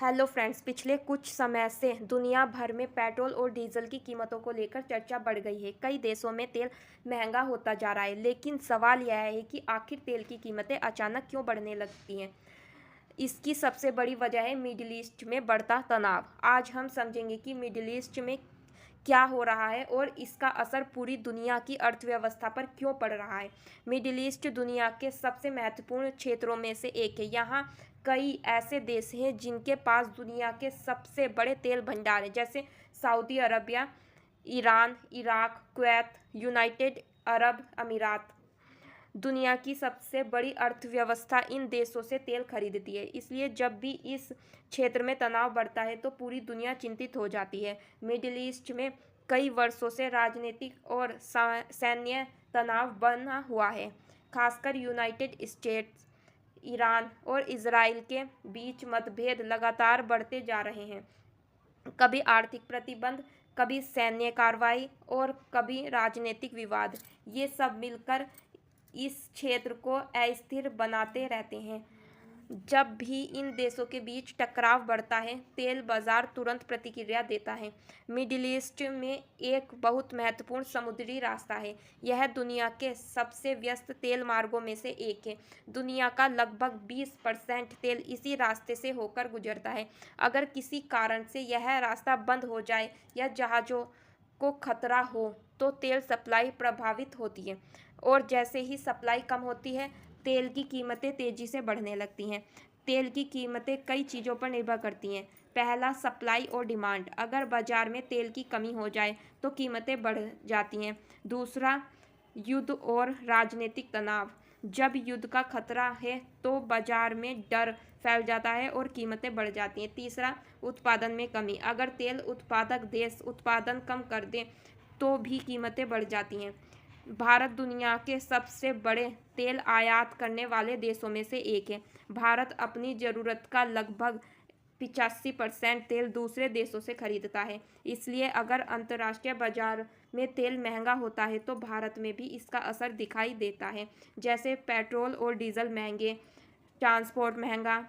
Hello friends, पिछले कुछ समय से दुनिया भर में पेट्रोल और डीजल की कीमतों को लेकर चर्चा बढ़ गई है। कई देशों में तेल महंगा होता जा रहा है, लेकिन सवाल यह है कि आखिर तेल की कीमतें अचानक क्यों बढ़ने लगती हैं। इसकी सबसे बड़ी वजह है मिडिल ईस्ट में बढ़ता तनाव। आज हम समझेंगे कि मिडिल ईस्ट में क्या हो रहा है और इसका असर पूरी दुनिया की अर्थव्यवस्था पर क्यों पड़ रहा है। मिडिल ईस्ट दुनिया के सबसे महत्वपूर्ण क्षेत्रों में से एक है। यहाँ कई ऐसे देश हैं जिनके पास दुनिया के सबसे बड़े तेल भंडार हैं, जैसे Saudi Arabia, Iran, Iraq, Kuwait, United Arab अमीरात। दुनिया की सबसे बड़ी अर्थव्यवस्था इन देशों से तेल खरीदती है। इसलिए जब भी इस क्षेत्र में तनाव बढ़ता है तो पूरी दुनिया चिंतित हो जाती है। मिडिल ईस्ट में कई वर्षों से राजनीतिक और सैन्य तनाव बना हुआ है। खासकर यूनाइटेड स्टेट्स, ईरान और इजराइल के बीच मतभेद लगातार बढ़ते जा रहे हैं। कभी आर्थिक प्रतिबंध, कभी सैन्य कार्रवाई और कभी राजनीतिक विवाद, ये सब मिलकर इस क्षेत्र को अस्थिर बनाते रहते हैं। जब भी इन देशों के बीच टकराव बढ़ता है, तेल बाजार तुरंत प्रतिक्रिया देता है। मिडिल ईस्ट में एक बहुत महत्वपूर्ण समुद्री रास्ता है। यह दुनिया के सबसे व्यस्त तेल मार्गों में से एक है। दुनिया का लगभग 20% तेल इसी रास्ते से होकर गुजरता है। अगर किसी कारण से यह रास्ता बंद हो जाए या जहाज़ों को खतरा हो तो तेल सप्लाई प्रभावित होती है, और जैसे ही सप्लाई कम होती है, तेल की कीमतें तेज़ी से बढ़ने लगती हैं। तेल की कीमतें कई चीज़ों पर निर्भर करती हैं। पहला, सप्लाई और डिमांड। अगर बाजार में तेल की कमी हो जाए तो कीमतें बढ़ जाती हैं। दूसरा, युद्ध और राजनीतिक तनाव। जब युद्ध का खतरा है तो बाजार में डर फैल जाता है और कीमतें बढ़ जाती हैं। तीसरा, उत्पादन में कमी। अगर तेल उत्पादक देश उत्पादन कम कर दें तो भी कीमतें बढ़ जाती हैं। भारत दुनिया के सबसे बड़े तेल आयात करने वाले देशों में से एक है। भारत अपनी ज़रूरत का लगभग 85% तेल दूसरे देशों से खरीदता है। इसलिए अगर अंतर्राष्ट्रीय बाजार में तेल महंगा होता है तो भारत में भी इसका असर दिखाई देता है। जैसे पेट्रोल और डीजल महंगे, ट्रांसपोर्ट महंगा,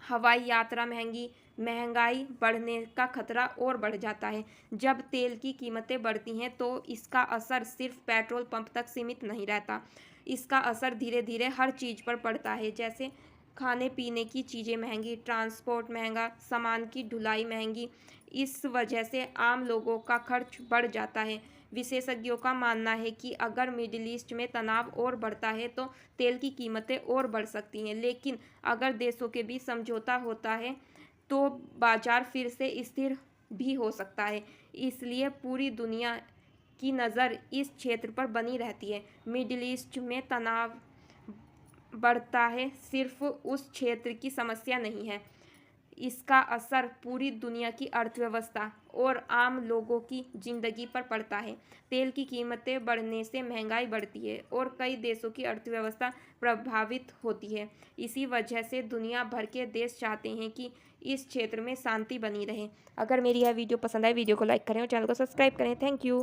हवाई यात्रा महंगी, महंगाई बढ़ने का खतरा और बढ़ जाता है। जब तेल की कीमतें बढ़ती हैं तो इसका असर सिर्फ पेट्रोल पंप तक सीमित नहीं रहता। इसका असर धीरे धीरे हर चीज़ पर पड़ता है, जैसे खाने पीने की चीज़ें महंगी, ट्रांसपोर्ट महंगा, सामान की ढुलाई महंगी। इस वजह से आम लोगों का खर्च बढ़ जाता है। विशेषज्ञों का मानना है कि अगर मिडिल ईस्ट में तनाव और बढ़ता है तो तेल की कीमतें और बढ़ सकती हैं, लेकिन अगर देशों के बीच समझौता होता है तो बाजार फिर से स्थिर भी हो सकता है। इसलिए पूरी दुनिया की नज़र इस क्षेत्र पर बनी रहती है। मिडिल ईस्ट में तनाव बढ़ता है सिर्फ उस क्षेत्र की समस्या नहीं है, इसका असर पूरी दुनिया की अर्थव्यवस्था और आम लोगों की ज़िंदगी पर पड़ता है। तेल की कीमतें बढ़ने से महंगाई बढ़ती है और कई देशों की अर्थव्यवस्था प्रभावित होती है। इसी वजह से दुनिया भर के देश चाहते हैं कि इस क्षेत्र में शांति बनी रहे। अगर मेरी यह वीडियो पसंद आए, वीडियो को लाइक करें और चैनल को सब्सक्राइब करें। Thank you.